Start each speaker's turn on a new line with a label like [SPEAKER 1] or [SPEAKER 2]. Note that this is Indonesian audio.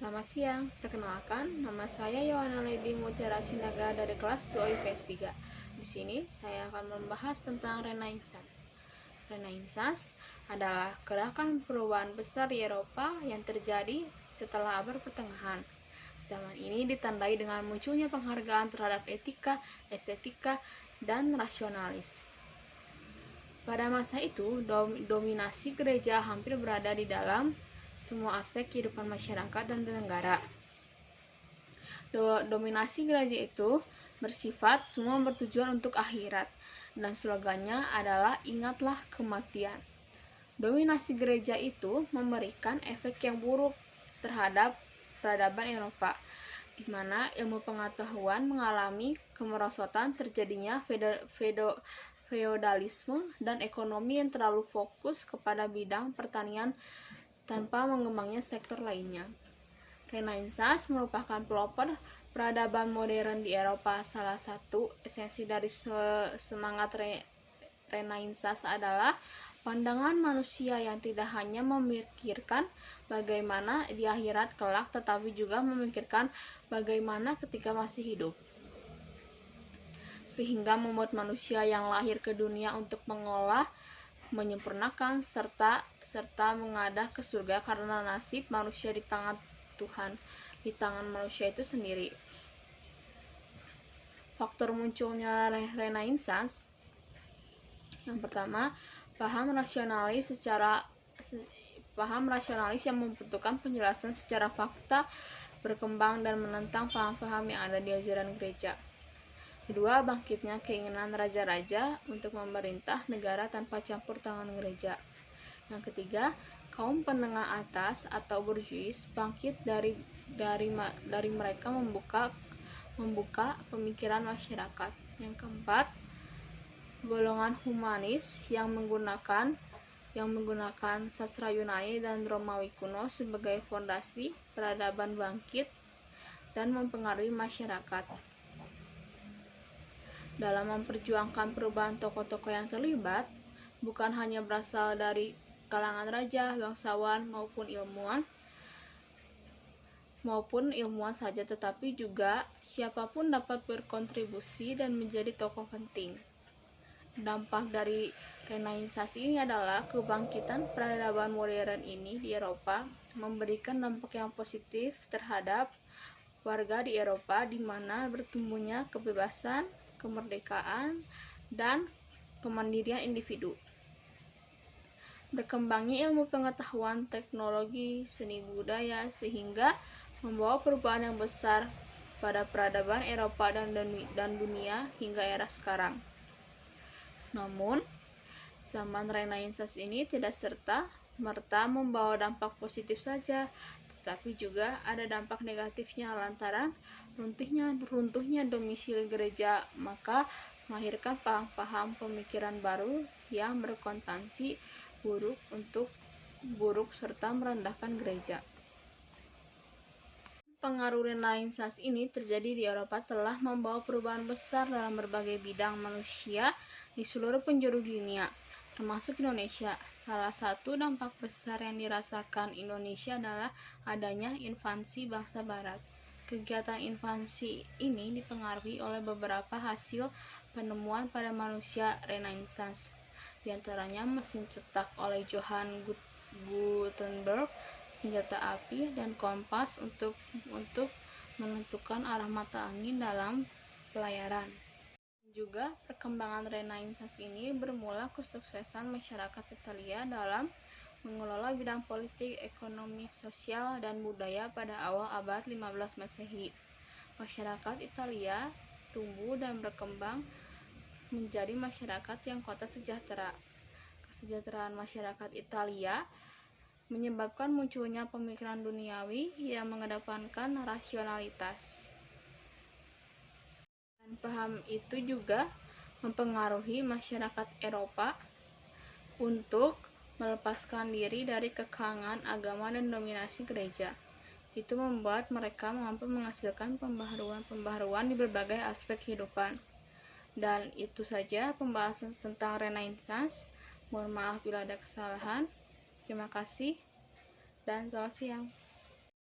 [SPEAKER 1] Selamat siang, perkenalkan, nama saya Yohana Lady Mutiara Sinaga dari kelas 2 IPS 3. Di sini saya akan membahas tentang Renaissance. Renaissance adalah gerakan perubahan besar di Eropa yang terjadi setelah abad pertengahan. Zaman ini ditandai dengan munculnya penghargaan terhadap etika, estetika, dan rasionalis. Pada masa itu, dominasi gereja hampir berada di dalam semua aspek kehidupan masyarakat dan negara. Dominasi gereja itu bersifat semua bertujuan untuk akhirat, dan slogannya adalah ingatlah kematian. Dominasi gereja itu memberikan efek yang buruk terhadap peradaban Eropa, di mana ilmu pengetahuan mengalami kemerosotan, terjadinya feodalisme dan ekonomi yang terlalu fokus kepada bidang pertanian tanpa mengembangnya sektor lainnya. Renaissance merupakan pelopor peradaban modern di Eropa. Salah satu esensi dari semangat Renaissance adalah pandangan manusia yang tidak hanya memikirkan bagaimana di akhirat kelak, tetapi juga memikirkan bagaimana ketika masih hidup, sehingga membuat manusia yang lahir ke dunia untuk mengolah, menyempurnakan, serta mengadah ke surga, karena nasib manusia di tangan Tuhan, di tangan manusia itu sendiri. Faktor munculnya Renaissance, yang pertama, paham rasionalis yang membutuhkan penjelasan secara fakta, berkembang dan menentang paham-paham yang ada di ajaran gereja. Kedua, bangkitnya keinginan raja-raja untuk memerintah negara tanpa campur tangan gereja. Yang ketiga, kaum penengah atas atau bourgeois bangkit dari mereka membuka pemikiran masyarakat. Yang keempat, golongan humanis yang menggunakan sastra Yunani dan Romawi kuno sebagai fondasi peradaban bangkit dan mempengaruhi masyarakat. Dalam memperjuangkan perubahan, tokoh-tokoh yang terlibat bukan hanya berasal dari kalangan raja, bangsawan, maupun ilmuwan saja, tetapi juga siapapun dapat berkontribusi dan menjadi tokoh penting. Dampak dari Renaissance ini adalah kebangkitan peradaban modern ini di Eropa memberikan dampak yang positif terhadap warga di Eropa, di mana bertumbuhnya kebebasan, kemerdekaan, dan kemandirian individu. Berkembangnya ilmu pengetahuan, teknologi, seni budaya, sehingga membawa perubahan yang besar pada peradaban Eropa dan dunia hingga era sekarang. Namun, zaman Renaissance ini tidak serta-merta membawa dampak positif saja, tetapi juga ada dampak negatifnya lantaran runtuhnya domisili gereja, maka melahirkan paham-paham pemikiran baru yang berkonotasi buruk serta merendahkan gereja. Pengaruh Renaissance ini terjadi di Eropa telah membawa perubahan besar dalam berbagai bidang manusia di seluruh penjuru dunia, termasuk Indonesia. Salah satu dampak besar yang dirasakan Indonesia adalah adanya invasi bangsa Barat. Kegiatan invasi ini dipengaruhi oleh beberapa hasil penemuan pada manusia Renaissance, di antaranya mesin cetak oleh Johann Gutenberg, senjata api, dan kompas untuk menentukan arah mata angin dalam pelayaran. Juga perkembangan Renaissance ini bermula kesuksesan masyarakat Italia dalam mengelola bidang politik, ekonomi, sosial, dan budaya pada awal abad 15 Masehi. Masyarakat Italia tumbuh dan berkembang menjadi masyarakat yang kota sejahtera. Kesejahteraan masyarakat Italia menyebabkan munculnya pemikiran duniawi yang mengedepankan rasionalitas. Dan paham itu juga mempengaruhi masyarakat Eropa untuk melepaskan diri dari kekangan agama dan dominasi gereja. Itu membuat mereka mampu menghasilkan pembaharuan di berbagai aspek kehidupan. Dan itu saja pembahasan tentang Renaissance. Mohon maaf bila ada kesalahan. Terima kasih dan selamat siang.